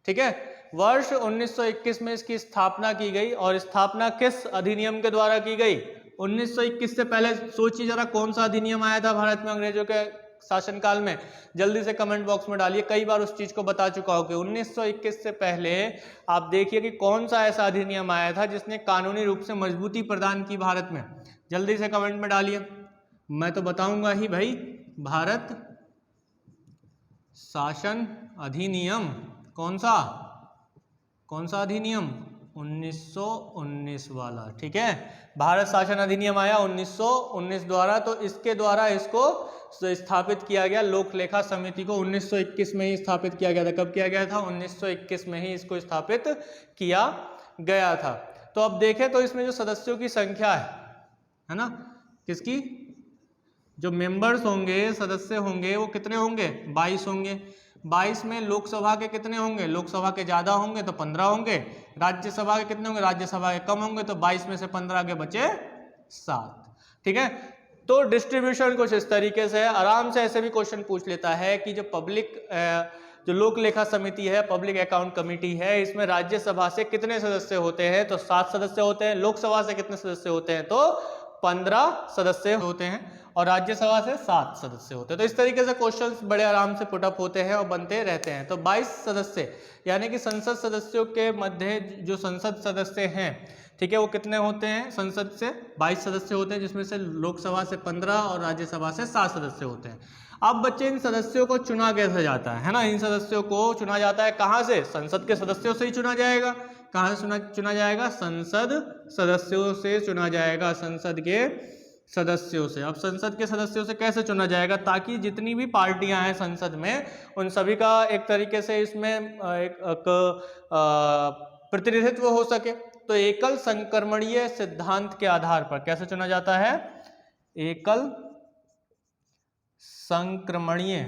ठीक है, वर्ष 1921 में इसकी स्थापना की गई। और स्थापना किस अधिनियम के द्वारा की गई, 1921 से पहले सोचिए जरा कौन सा अधिनियम आया था भारत में अंग्रेजों के शासनकाल में, जल्दी से कमेंट बॉक्स में डालिए। कई बार उस चीज को बता चुका हूं कि 1921 से पहले आप देखिए कि कौन सा ऐसा अधिनियम आया था जिसने कानूनी रूप से मजबूती प्रदान की भारत में, जल्दी से कमेंट में डालिए। मैं तो बताऊंगा ही भाई, भारत शासन अधिनियम, कौन सा अधिनियम, 1919 वाला, ठीक है। भारत शासन अधिनियम आया 1919 द्वारा, तो इसके द्वारा इसको स्थापित किया गया। लोक लेखा समिति को 1921 में ही स्थापित किया गया था। कब किया गया था, 1921 में ही इसको स्थापित किया गया था। तो अब देखें तो इसमें जो सदस्यों की संख्या है ना, किसकी, जो मेंबर्स होंगे, सदस्य होंगे, वो कितने होंगे, 22 होंगे। 22 में लोकसभा के कितने होंगे, लोकसभा के ज्यादा होंगे तो 15 होंगे, राज्यसभा के कितने होंगे, राज्यसभा के कम होंगे, तो 22 में से 15 के बचे 7, ठीक है। तो डिस्ट्रीब्यूशन कुछ इस तरीके से है। आराम से ऐसे भी क्वेश्चन पूछ लेता है कि जो पब्लिक जो लोक लेखा समिति है, पब्लिक अकाउंट कमेटी है, इसमें राज्यसभा से कितने सदस्य होते हैं? तो 7 सदस्य होते हैं। लोकसभा से कितने सदस्य होते हैं? तो 15 सदस्य होते हैं और राज्यसभा से 7 सदस्य होते हैं। तो इस तरीके से क्वेश्चंस बड़े आराम से पुटअप होते हैं और बनते रहते हैं। तो 22 सदस्य यानी कि संसद सदस्यों के मध्य जो संसद सदस्य हैं, ठीक है, वो कितने होते हैं? संसद से 22 सदस्य होते हैं, जिसमें से लोकसभा से 15 और राज्यसभा से 7 सदस्य होते हैं। अब बच्चे इन सदस्यों को चुना कैसे जाता है ना? इन सदस्यों को चुना जाता है कहाँ से? संसद के सदस्यों से ही चुना जाएगा। कहाँ से चुना जाएगा? संसद सदस्यों से चुना जाएगा, संसद के सदस्यों से। अब संसद के सदस्यों से कैसे चुना जाएगा? ताकि जितनी भी पार्टियां हैं संसद में, उन सभी का एक तरीके से इसमें एक प्रतिनिधित्व हो सके। तो एकल संक्रमणीय सिद्धांत के आधार पर कैसे चुना जाता है? एकल संक्रमणीय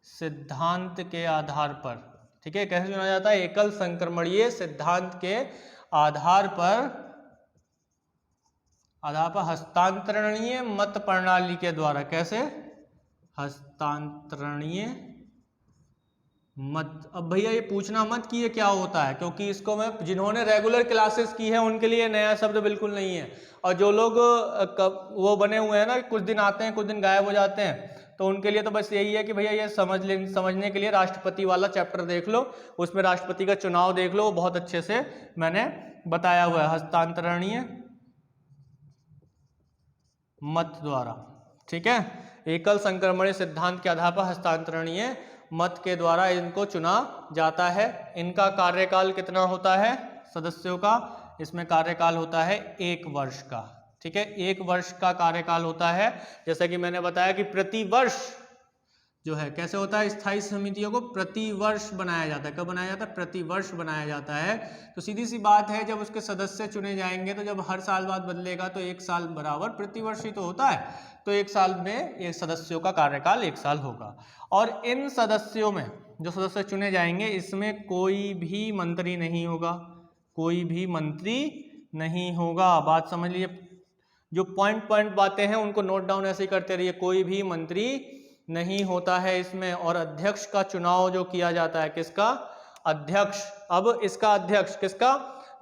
सिद्धांत के आधार पर, ठीक है, कैसे चुना जाता है? एकल संक्रमणीय सिद्धांत के आधार पर हस्तांतरणीय मत प्रणाली के द्वारा। कैसे? हस्तांतरणीय मत। अब भैया ये पूछना मत कि ये क्या होता है, क्योंकि इसको मैं, जिन्होंने रेगुलर क्लासेस की है उनके लिए नया शब्द बिल्कुल नहीं है, और जो लोग वो बने हुए हैं ना, कुछ दिन आते हैं कुछ दिन गायब हो जाते हैं, तो उनके लिए तो बस यही है कि भैया ये समझने के लिए राष्ट्रपति वाला चैप्टर देख लो, उसमें राष्ट्रपति का चुनाव देख लो, वो बहुत अच्छे से मैंने बताया हुआ है। हस्तांतरणीय मत द्वारा, ठीक है, एकल संक्रमणीय सिद्धांत के आधार पर हस्तांतरणीय मत के द्वारा इनको चुना जाता है। इनका कार्यकाल कितना होता है सदस्यों का? इसमें कार्यकाल होता है 1 वर्ष का, ठीक है, 1 वर्ष का कार्यकाल होता है। जैसा कि मैंने बताया कि प्रति वर्ष जो है कैसे होता है, स्थायी समितियों को प्रति वर्ष बनाया जाता है। कब बनाया जाता है? प्रति वर्ष बनाया जाता है। तो सीधी सी बात है, जब उसके सदस्य चुने जाएंगे तो जब हर साल बाद बदलेगा तो 1 साल बराबर प्रति वर्ष ही तो होता है, तो 1 साल में ये सदस्यों का कार्यकाल 1 साल होगा। और इन सदस्यों में जो सदस्य चुने जाएंगे, इसमें कोई भी मंत्री नहीं होगा, कोई भी मंत्री नहीं होगा। बात समझ लीजिए, जो पॉइंट बातें हैं उनको नोट डाउन ऐसे ही करते रहिए। कोई भी मंत्री नहीं होता है इसमें। और अध्यक्ष का चुनाव जो किया जाता है, किसका? अध्यक्ष। अब इसका अध्यक्ष किसका?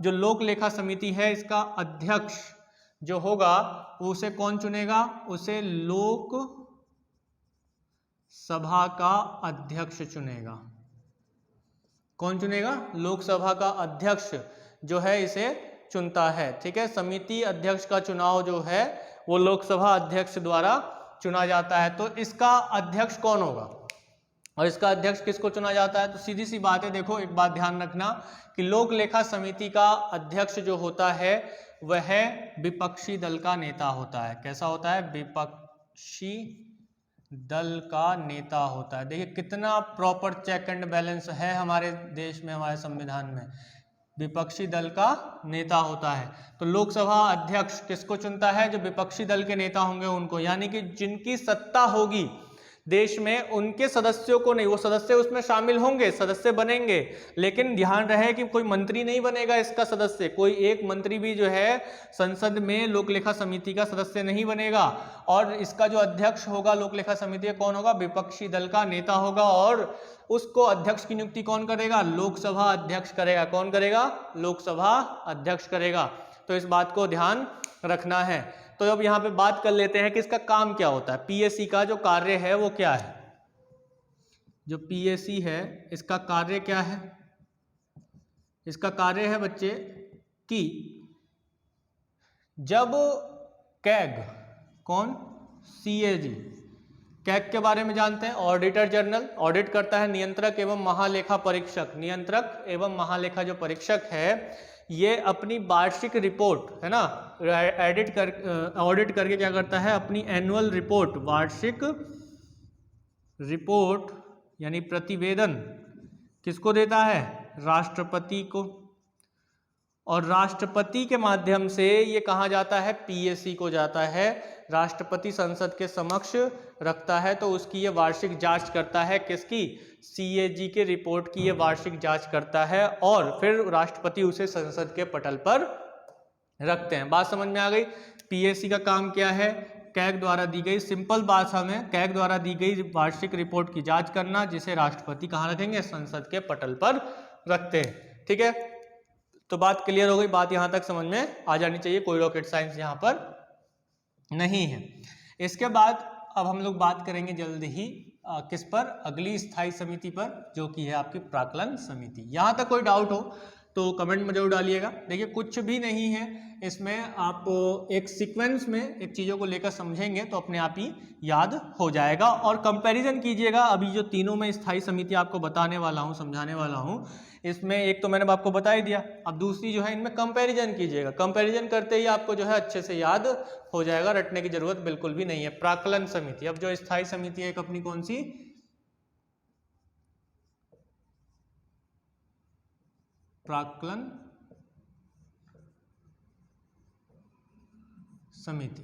जो लोक लेखा समिति है, इसका अध्यक्ष जो होगा उसे कौन चुनेगा? उसे लोक सभा का अध्यक्ष चुनेगा। कौन चुनेगा? लोकसभा का अध्यक्ष जो है इसे चुनता है, ठीक है। समिति अध्यक्ष का चुनाव जो है वो लोकसभा अध्यक्ष द्वारा चुना जाता है। तो इसका अध्यक्ष कौन होगा और इसका अध्यक्ष किसको चुना जाता है? तो सीधी सी बात है, देखो एक बात ध्यान रखना कि लोक लेखा समिति का अध्यक्ष जो होता है वह विपक्षी दल का नेता होता है। कैसा होता है? विपक्षी दल का नेता होता है। देखिए कितना प्रॉपर चेक एंड बैलेंस है हमारे देश में, हमारे संविधान में। विपक्षी दल का नेता होता है। तो लोकसभा अध्यक्ष किसको चुनता है? जो विपक्षी दल के नेता होंगे उनको, यानी कि जिनकी सत्ता होगी देश में, उनके सदस्यों को नहीं। वो सदस्य उसमें शामिल होंगे, सदस्य बनेंगे, लेकिन ध्यान रहे कि कोई मंत्री नहीं बनेगा इसका सदस्य। कोई एक मंत्री भी जो है संसद में लोक लेखा समिति का सदस्य नहीं बनेगा। और इसका जो अध्यक्ष होगा लोक लेखा समिति का, कौन होगा? विपक्षी दल का नेता होगा। और उसको अध्यक्ष की नियुक्ति कौन करेगा? लोकसभा अध्यक्ष करेगा। कौन करेगा? लोकसभा अध्यक्ष करेगा। तो इस बात को ध्यान रखना है। तो अब यहाँ पे बात कर लेते हैं कि इसका काम क्या होता है। पीएससी का जो कार्य है वो क्या है? जो पीएससी है इसका कार्य क्या है? इसका कार्य है बच्चे कि जब कैग, कौन? सीएजी, कैग के बारे में जानते हैं, ऑडिटर जनरल, ऑडिट करता है। नियंत्रक एवं महालेखा परीक्षक, नियंत्रक एवं महालेखा जो परीक्षक है ये अपनी वार्षिक रिपोर्ट है ना, ऑडिट करके क्या करता है? अपनी एनुअल रिपोर्ट, वार्षिक रिपोर्ट यानी प्रतिवेदन किसको देता है? राष्ट्रपति को। और राष्ट्रपति के माध्यम से ये कहाँ जाता है? पीएससी को जाता है। राष्ट्रपति संसद के समक्ष रखता है तो उसकी ये वार्षिक जांच करता है। किसकी? सीएजी के रिपोर्ट की ये वार्षिक जांच करता है और फिर राष्ट्रपति उसे संसद के पटल पर रखते हैं। बात समझ में आ गई? पीएससी का काम क्या है? कैग द्वारा दी गई, सिंपल भाषा में कैग द्वारा दी गई वार्षिक रिपोर्ट की जांच करना, जिसे राष्ट्रपति कहाँ रखेंगे, संसद के पटल पर रखते हैं। ठीक है, तो बात क्लियर हो गई, बात यहां तक समझ में आ जानी चाहिए, कोई रॉकेट साइंस यहां पर नहीं है। इसके बाद अब हम लोग बात करेंगे जल्द ही किस पर, अगली स्थायी समिति पर, जो कि है आपकी प्राक्कलन समिति। यहां तक कोई डाउट हो तो कमेंट में जरूर डालिएगा। देखिए कुछ भी नहीं है इसमें, आप एक सीक्वेंस में एक चीज़ों को लेकर समझेंगे तो अपने आप ही याद हो जाएगा। और कंपैरिजन कीजिएगा, अभी जो तीनों में स्थायी समिति आपको बताने वाला हूँ, समझाने वाला हूँ, इसमें एक तो मैंने आपको बता ही दिया, अब दूसरी जो है इनमें कंपैरिजन कीजिएगा। कंपैरिजन करते ही आपको जो है अच्छे से याद हो जाएगा, रटने की जरूरत बिल्कुल भी नहीं है। प्राक्कलन समिति, अब जो स्थायी समिति है एक अपनी कौन सी, प्राक्कलन समिति।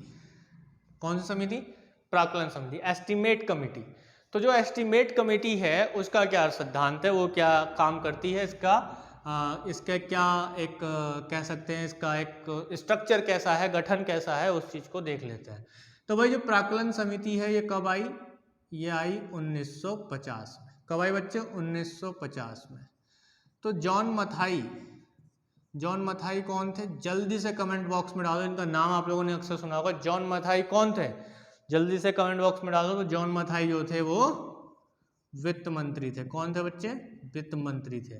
कौन सी समिति, प्राक्कलन समिति, एस्टिमेट कमेटी। तो जो एस्टिमेट कमेटी है उसका क्या सिद्धांत है, वो क्या काम करती है, इसका क्या एक कह सकते हैं, इसका एक स्ट्रक्चर कैसा है, गठन कैसा है, उस चीज को देख लेते हैं। तो भाई जो प्राक्कलन समिति है ये कब आई, ये आई 1950 में। कब आई बच्चे, 1950 में। तो जॉन मथाई कौन थे, जल्दी से कमेंट बॉक्स में डालो, इनका नाम आप लोगों ने अक्सर सुना होगा। जॉन मथाई कौन थे, जल्दी से कमेंट बॉक्स में डालो। तो जॉन मथाई जो थे वो वित्त मंत्री थे। कौन थे बच्चे, वित्त मंत्री थे।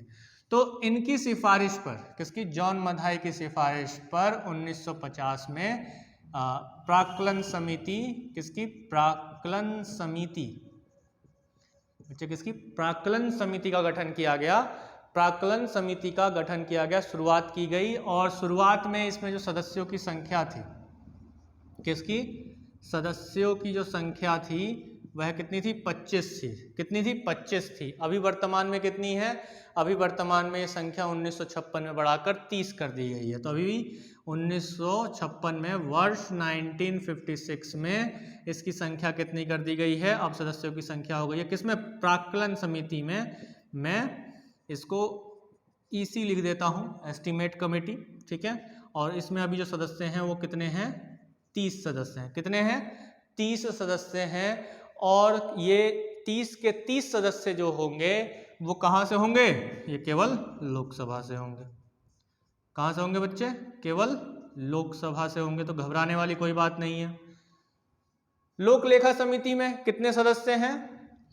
तो इनकी सिफारिश पर, किसकी, जॉन मथाई की सिफारिश पर 1950 में प्राक्कलन समिति, किसकी, प्राक्कलन समिति, बच्चे किसकी, प्राक्कलन समिति का गठन किया गया। प्राक्कलन समिति का गठन किया गया, शुरुआत की गई। और शुरुआत में इसमें जो सदस्यों की संख्या थी, किसकी, सदस्यों की जो संख्या थी वह कितनी थी, 25 थी। कितनी थी, 25 थी। अभी वर्तमान में कितनी है, अभी वर्तमान में ये संख्या 1956 में बढ़ाकर 30 कर दी गई है। तो अभी भी 1956 में, वर्ष 1956 में इसकी संख्या कितनी कर दी गई है, अब सदस्यों की संख्या हो गई है किसमें, प्राक्कलन समिति में। मैं इसको ईसी लिख देता हूं, एस्टिमेट कमेटी, ठीक है। और इसमें अभी जो सदस्य हैं वो कितने हैं, 30 सदस्य हैं। कितने हैं, 30 सदस्य हैं। और ये 30 के 30 सदस्य जो होंगे वो कहां से होंगे, ये केवल लोकसभा से होंगे। कहां से होंगे बच्चे, केवल लोकसभा से होंगे। तो घबराने वाली कोई बात नहीं है। लोक लेखा समिति में कितने सदस्य हैं,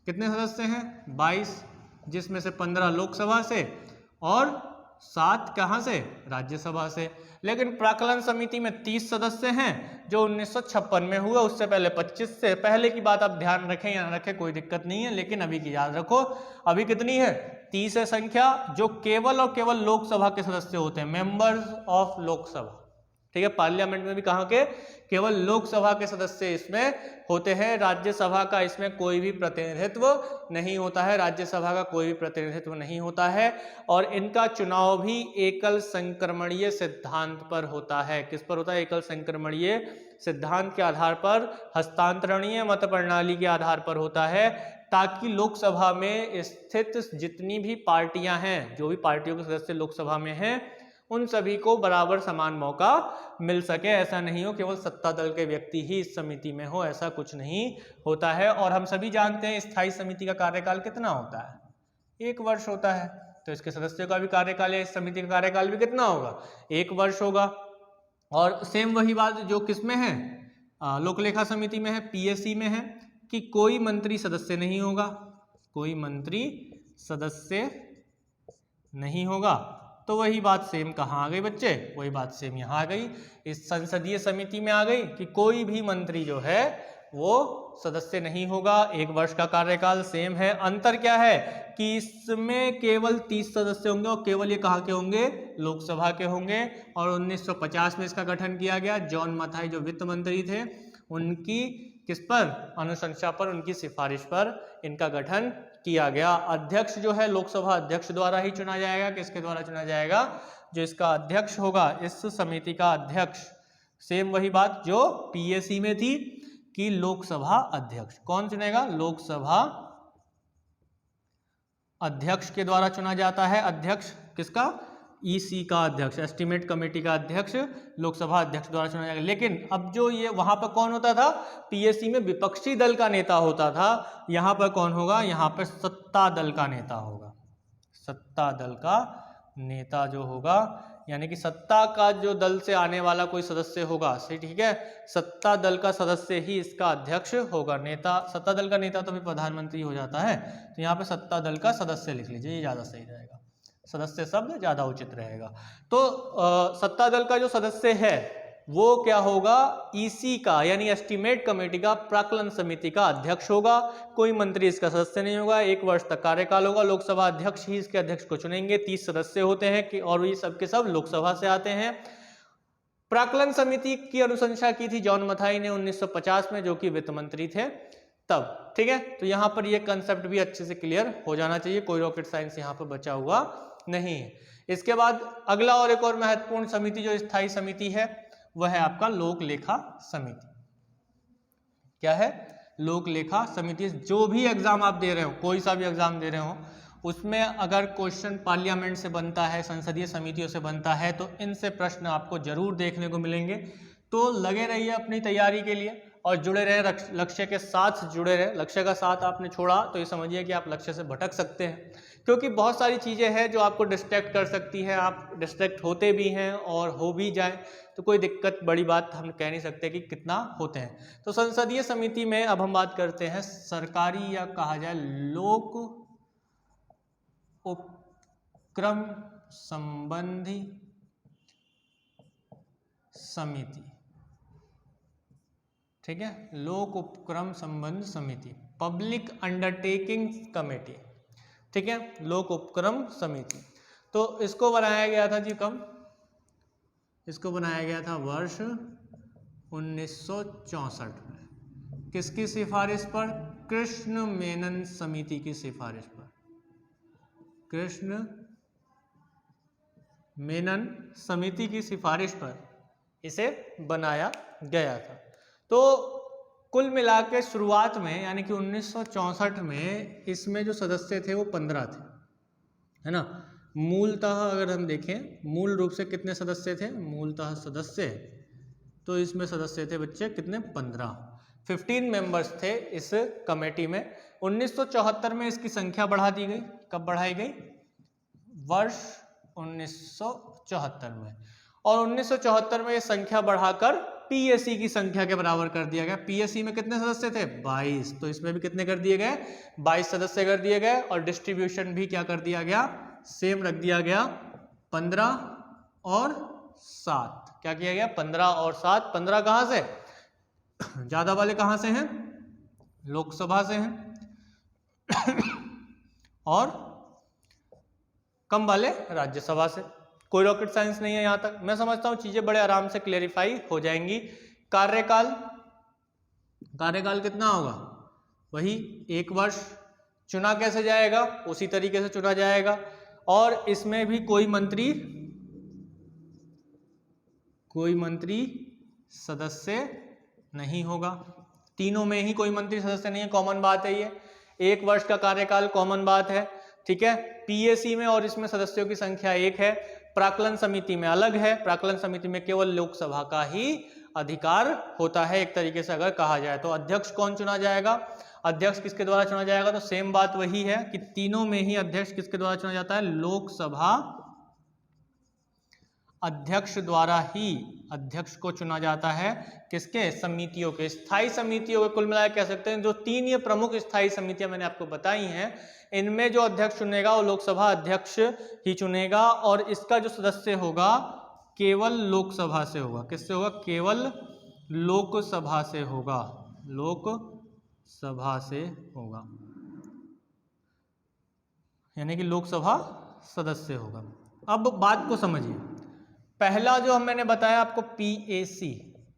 कितने सदस्य हैं, 22, जिसमें से 15 लोकसभा से और 7 कहां से, राज्यसभा से। लेकिन प्राक्कलन समिति में 30 सदस्य हैं जो 1956 में हुआ, उससे पहले 25 से। पहले की बात आप ध्यान रखें या ना रखें कोई दिक्कत नहीं है, लेकिन अभी की याद रखो। अभी कितनी है, 30 है संख्या, जो केवल और केवल लोकसभा के सदस्य होते हैं, मेंबर्स ऑफ लोकसभा, ठीक है। पार्लियामेंट में भी कहाँ के, केवल लोकसभा के सदस्य इसमें होते हैं। राज्यसभा का इसमें कोई भी प्रतिनिधित्व नहीं होता है, राज्यसभा का कोई भी प्रतिनिधित्व नहीं होता है। और इनका चुनाव भी एकल संक्रमणीय सिद्धांत पर होता है। किस पर होता है, एकल संक्रमणीय सिद्धांत के आधार पर, हस्तांतरणीय मत प्रणाली के आधार पर होता है, ताकि लोकसभा में स्थित जितनी भी पार्टियां हैं, जो भी पार्टियों के सदस्य लोकसभा में हैं, उन सभी को बराबर समान मौका मिल सके। ऐसा नहीं हो केवल सत्ता दल के व्यक्ति ही इस समिति में हो, ऐसा कुछ नहीं होता है। और हम सभी जानते हैं स्थायी समिति का कार्यकाल कितना होता है, 1 वर्ष होता है। तो इसके सदस्यों का भी कार्यकाल या इस समिति का कार्यकाल भी कितना होगा, 1 वर्ष होगा। और सेम वही बात जो किसमें है, लोकलेखा समिति में है, पीएससी में है, कि कोई मंत्री सदस्य नहीं होगा, कोई मंत्री सदस्य नहीं होगा। तो वही बात सेम कहाँ आ गई बच्चे, वही बात सेम यहाँ आ गई, इस संसदीय समिति में आ गई, कि कोई भी मंत्री जो है वो सदस्य नहीं होगा, 1 वर्ष का कार्यकाल सेम है। अंतर क्या है कि इसमें केवल 30 सदस्य होंगे, और केवल ये कहाँ के होंगे, लोकसभा के होंगे। और 1950 में इसका गठन किया गया। जॉन मथाई जो वित्त मंत्री थे, उनकी किस पर, अनुशंसा पर, उनकी सिफारिश पर इनका गठन किया गया। अध्यक्ष जो है लोकसभा अध्यक्ष द्वारा ही चुना जाएगा। किसके द्वारा चुना जाएगा, जो इसका अध्यक्ष होगा, इस समिति का अध्यक्ष, सेम वही बात जो पीएससी में थी, कि लोकसभा अध्यक्ष। कौन चुनेगा, लोकसभा अध्यक्ष के द्वारा चुना जाता है। अध्यक्ष किसका, ईसी का अध्यक्ष, एस्टीमेट कमेटी का अध्यक्ष लोकसभा अध्यक्ष द्वारा चुना जाएगा। लेकिन अब जो ये वहां पर कौन होता था, पीएससी में विपक्षी दल का नेता होता था, यहाँ पर कौन होगा, यहाँ पर सत्ता दल का नेता होगा। सत्ता दल का नेता जो होगा, यानी कि सत्ता का जो दल से आने वाला कोई सदस्य होगा, सही, ठीक है, सत्ता दल का सदस्य ही इसका अध्यक्ष होगा। नेता, सत्ता दल का नेता तो भी प्रधानमंत्री हो जाता है, तो यहाँ पे सत्ता दल का सदस्य लिख लीजिए, ये ज़्यादा सही रहेगा, सदस्य शब्द ज़्यादा उचित रहेगा। तो सत्ता दल का जो सदस्य है वो क्या होगा, ईसी का यानी एस्टीमेट कमेटी का प्राक्कलन समिति का अध्यक्ष होगा। कोई मंत्री इसका सदस्य नहीं होगा। 1 वर्ष तक कार्यकाल होगा। लोकसभा अध्यक्ष ही इसके अध्यक्ष को चुनेंगे। 30 सदस्य होते हैं कि और ये सब के सब लोकसभा से आते हैं। प्राक्कलन समिति की अनुशंसा की थी जॉन मथाई ने 1950 में, जो कि वित्त मंत्री थे तब, ठीक है। तो यहाँ पर ये कंसेप्ट भी अच्छे से क्लियर हो जाना चाहिए, कोई रॉकेट साइंस यहाँ पर बचा हुआ नहीं है। इसके बाद अगला और एक और महत्वपूर्ण समिति जो स्थायी समिति है वह है आपका लोक लेखा समिति। क्या है, लोक लेखा समिति। जो भी एग्जाम आप दे रहे हो, कोई सा भी एग्जाम दे रहे हो, उसमें अगर क्वेश्चन पार्लियामेंट से बनता है, संसदीय समितियों से बनता है, तो इनसे प्रश्न आपको जरूर देखने को मिलेंगे। तो लगे रहिए अपनी तैयारी के लिए और जुड़े रहे, लक्ष्य के साथ जुड़े रहे। लक्ष्य का साथ आपने छोड़ा तो ये समझिए कि आप लक्ष्य से भटक सकते हैं, क्योंकि बहुत सारी चीज़ें हैं जो आपको डिस्ट्रैक्ट कर सकती है। आप डिस्ट्रैक्ट होते भी हैं और हो भी जाए तो कोई दिक्कत, बड़ी बात हम कह नहीं सकते कि कितना होते हैं। तो संसदीय समिति में अब हम बात करते हैं सरकारी या कहा जाए लोक उपक्रम संबंधी समिति, ठीक है, लोक उपक्रम संबंध समिति, पब्लिक अंडरटेकिंग कमेटी, ठीक है, लोक उपक्रम समिति। तो इसको बनाया गया था जी कब, इसको बनाया गया था वर्ष 1964 में। किसकी सिफारिश पर, कृष्ण मेनन समिति की सिफारिश पर, कृष्ण मेनन समिति की सिफारिश पर इसे बनाया गया था। तो कुल मिला के शुरुआत में यानी कि 1964 में इसमें जो सदस्य थे वो 15 थे, है ना। मूलतः अगर हम देखें मूल रूप से कितने सदस्य थे, मूलतः सदस्य, तो इसमें सदस्य थे बच्चे कितने, 15 मेंबर्स थे इस कमेटी में। 1974 में इसकी संख्या बढ़ा दी गई। कब बढ़ाई गई, वर्ष 1974 में। और 1974 में ये संख्या बढ़ाकर पीएससी की संख्या के बराबर कर दिया गया। पीएससी में कितने सदस्य थे, 22, तो इसमें भी कितने कर दिए गए, 22 सदस्य कर दिए गए। और डिस्ट्रीब्यूशन भी क्या कर दिया गया, सेम रख दिया गया, 15 और 7। क्या किया गया, 15 और 7। 15 कहां से, ज्यादा वाले कहां से हैं, लोकसभा से हैं और कम वाले राज्यसभा से। कोई रॉकेट साइंस नहीं है यहां तक। मैं समझता हूं चीजें बड़े आराम से क्लेरिफाई हो जाएंगी। कार्यकाल, कार्यकाल कितना होगा, वही 1 वर्ष। चुना कैसे जाएगा, उसी तरीके से चुना जाएगा। और इसमें भी कोई मंत्री सदस्य नहीं होगा। तीनों में ही कोई मंत्री सदस्य नहीं है, कॉमन बात है ये। 1 वर्ष का कार्यकाल कॉमन बात है, ठीक है। पीएससी में और इसमें सदस्यों की संख्या 1 है। प्राक्कलन समिति में अलग है। प्राक्कलन समिति में केवल लोकसभा का ही अधिकार होता है एक तरीके से अगर कहा जाए तो। अध्यक्ष कौन चुना जाएगा, अध्यक्ष किसके द्वारा चुना जाएगा, तो सेम बात वही है कि तीनों में ही अध्यक्ष किसके द्वारा चुना जाता है, लोकसभा अध्यक्ष द्वारा ही अध्यक्ष को चुना जाता है। किसके, समितियों के, स्थायी समितियों के। कुल मिलाकर कह सकते हैं जो 3 ये प्रमुख स्थायी समितियां मैंने आपको बताई हैं, इनमें जो अध्यक्ष चुनेगा वो लोकसभा अध्यक्ष ही चुनेगा। और इसका जो सदस्य होगा केवल लोकसभा से होगा। किससे होगा, केवल लोकसभा से होगा, लोकसभा से होगा, यानी कि लोकसभा सदस्य होगा। अब बात को समझिए। पहला जो मैंने बताया आपको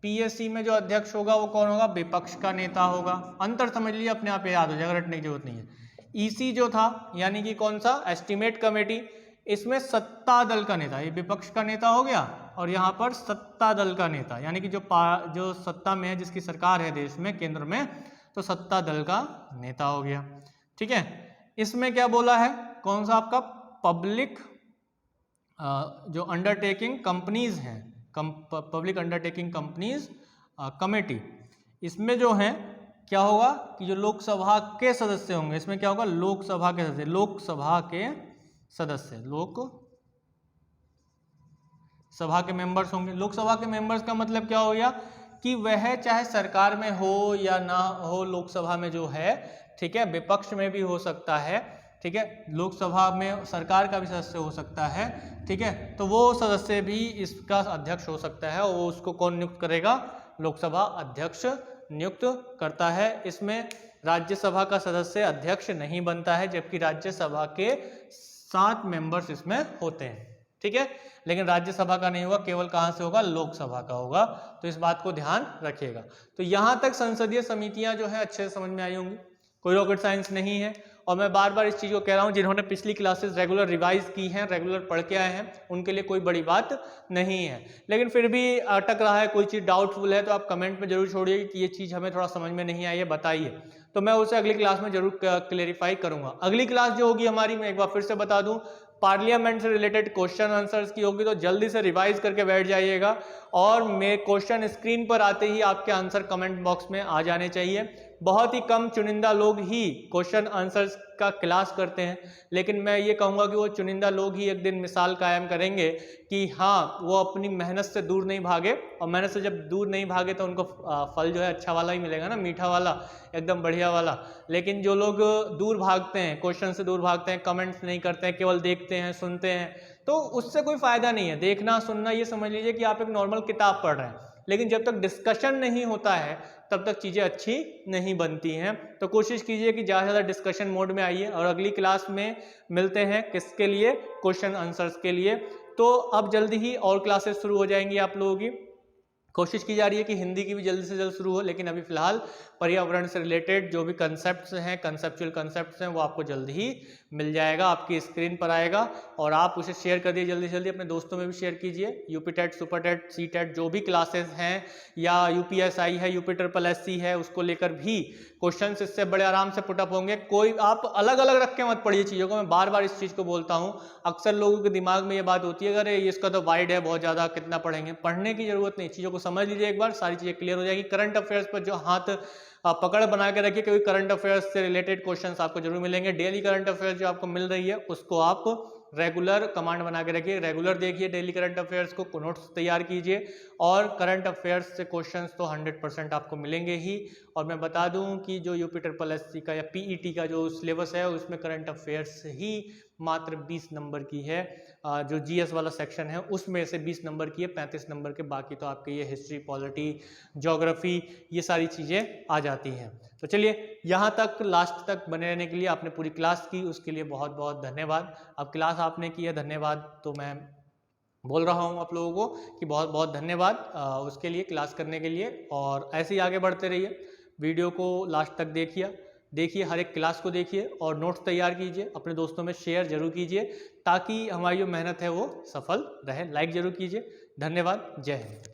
पीएससी में जो अध्यक्ष होगा वो कौन होगा, विपक्ष का नेता होगा। अंतर समझ लीजिए, अपने आप याद हो जाएगा, रटने की जरूरत नहीं है। ईसी जो था यानी कि कौन सा, एस्टीमेट कमेटी, इसमें सत्ता दल का नेता, ये विपक्ष का नेता हो गया। और यहाँ पर सत्ता दल का नेता यानी कि जो सत्ता में है, जिसकी सरकार है देश में, केंद्र में, तो सत्ता दल का नेता हो गया, ठीक है। इसमें क्या बोला है, कौन सा आपका, पब्लिक जो अंडरटेकिंग कंपनीज हैं, पब्लिक अंडरटेकिंग कंपनीज कमेटी, इसमें जो है क्या होगा कि जो लोकसभा के सदस्य होंगे, इसमें क्या होगा, लोकसभा के सदस्य, लोकसभा के सदस्य, लोकसभा के मेंबर्स होंगे। लोकसभा के मेंबर्स का मतलब क्या हो गया कि वह चाहे सरकार में हो या ना हो, लोकसभा में जो है, ठीक है, विपक्ष में भी हो सकता है, ठीक है, लोकसभा में सरकार का भी सदस्य हो सकता है, ठीक है, तो वो सदस्य भी इसका अध्यक्ष हो सकता है, और वो उसको कौन नियुक्त करेगा, लोकसभा अध्यक्ष नियुक्त करता है। इसमें राज्यसभा का सदस्य अध्यक्ष नहीं बनता है, जबकि राज्यसभा के 7 मेंबर्स इसमें होते हैं, ठीक है, लेकिन राज्यसभा का नहीं होगा, केवल कहां से होगा, लोकसभा का होगा, तो इस बात को ध्यान रखिएगा। तो यहां तक संसदीय समितियां जो है अच्छे से समझ में आई होंगी, कोई रॉकेट साइंस नहीं है। और मैं बार बार इस चीज़ को कह रहा हूँ, जिन्होंने पिछली क्लासेस रेगुलर रिवाइज की हैं, रेगुलर पढ़ के आए हैं, उनके लिए कोई बड़ी बात नहीं है, लेकिन फिर भी अटक रहा है, कोई चीज़ डाउटफुल है, तो आप कमेंट में जरूर छोड़िए कि ये चीज़ हमें थोड़ा समझ में नहीं आई है, बताइए, तो मैं उसे अगली क्लास में जरूर क्लेरिफाई करूंगा। अगली क्लास जो होगी हमारी, मैं एक बार फिर से बता दूं, पार्लियामेंट से रिलेटेड क्वेश्चन आंसर्स की होगी, तो जल्दी से रिवाइज करके बैठ जाइएगा, और मेरे क्वेश्चन स्क्रीन पर आते ही आपके आंसर कमेंट बॉक्स में आ जाने चाहिए। बहुत ही कम चुनिंदा लोग ही क्वेश्चन आंसर्स का क्लास करते हैं, लेकिन मैं ये कहूँगा कि वो चुनिंदा लोग ही एक दिन मिसाल कायम करेंगे कि हाँ, वो अपनी मेहनत से दूर नहीं भागे, और मेहनत से जब दूर नहीं भागे तो उनको फल जो है अच्छा वाला ही मिलेगा ना, मीठा वाला, एकदम बढ़िया वाला। लेकिन जो लोग दूर भागते हैं, क्वेश्चन से दूर भागते हैं, कमेंट्स नहीं करते हैं, केवल देखते हैं, सुनते हैं, तो उससे कोई फायदा नहीं है। देखना सुनना, ये समझ लीजिए कि आप एक नॉर्मल किताब पढ़ रहे हैं, लेकिन जब तक डिस्कशन नहीं होता है तब तक चीज़ें अच्छी नहीं बनती हैं। तो कोशिश कीजिए कि ज़्यादा से ज़्यादा डिस्कशन मोड में आइए, और अगली क्लास में मिलते हैं किसके लिए, क्वेश्चन आंसर्स के लिए। तो अब जल्दी ही और क्लासेस शुरू हो जाएंगी आप लोगों की, कोशिश की जा रही है कि हिंदी की भी जल्दी से जल्द शुरू हो, लेकिन अभी फिलहाल पर्यावरण से रिलेटेड जो भी कंसेप्ट्स हैं, कंसेप्चुअल कंसेप्ट्स हैं, वो आपको जल्द ही मिल जाएगा, आपकी स्क्रीन पर आएगा, और आप उसे शेयर कर दिए जल्दी से जल्दी, अपने दोस्तों में भी शेयर कीजिए। यूपीटेट, सुपरटेट, सीटेट जो भी क्लासेस हैं, या यूपीएसआई है, यूपी-SSC है, उसको लेकर भी क्वेश्चन इससे बड़े आराम से पुटअप होंगे। कोई आप अलग अलग रख के मत पढ़िए चीज़ों को, मैं बार बार इस चीज़ को बोलता हूँ। अक्सर लोगों के दिमाग में ये बात होती है, अरे इसका तो वाइड है बहुत ज़्यादा, कितना पढ़ेंगे, पढ़ने की जरूरत नहीं, चीज़ों को समझ लीजिए एक बार, सारी चीज़ें क्लियर हो जाएगी। करंट अफेयर्स पर जो हाथ पकड़ बना के रखिए, क्योंकि करंट अफेयर्स से रिलेटेड क्वेश्चंस आपको जरूर मिलेंगे। डेली करंट अफेयर्स जो आपको मिल रही है, उसको आप रेगुलर कमांड बना के रखिए, रेगुलर देखिए डेली करंट अफेयर्स को, नोट्स तैयार कीजिए, और करंट अफेयर्स से क्वेश्चंस तो 100% आपको मिलेंगे ही। और मैं बता दूं कि जो यूपी-SSC का या पीईटी का जो सिलेबस है, उसमें करंट अफेयर्स ही मात्र 20 नंबर की है, जो जीएस वाला सेक्शन है उसमें से 20 नंबर की है, 35 नंबर के बाकी तो आपके ये हिस्ट्री, पॉलिटी, ज्योग्राफी, ये सारी चीज़ें आ जाती हैं। तो चलिए, यहाँ तक लास्ट तक बने रहने के लिए, आपने पूरी क्लास की, उसके लिए बहुत बहुत धन्यवाद। अब क्लास आपने की है, धन्यवाद तो मैं बोल रहा हूँ आप लोगों को कि बहुत बहुत धन्यवाद उसके लिए, क्लास करने के लिए, और ऐसे ही आगे बढ़ते रहिए। वीडियो को लास्ट तक देखिए, हर एक क्लास को देखिए, और नोट्स तैयार कीजिए, अपने दोस्तों में शेयर जरूर कीजिए, ताकि हमारी जो मेहनत है वो सफल रहे। लाइक जरूर कीजिए। धन्यवाद, जय हिंद।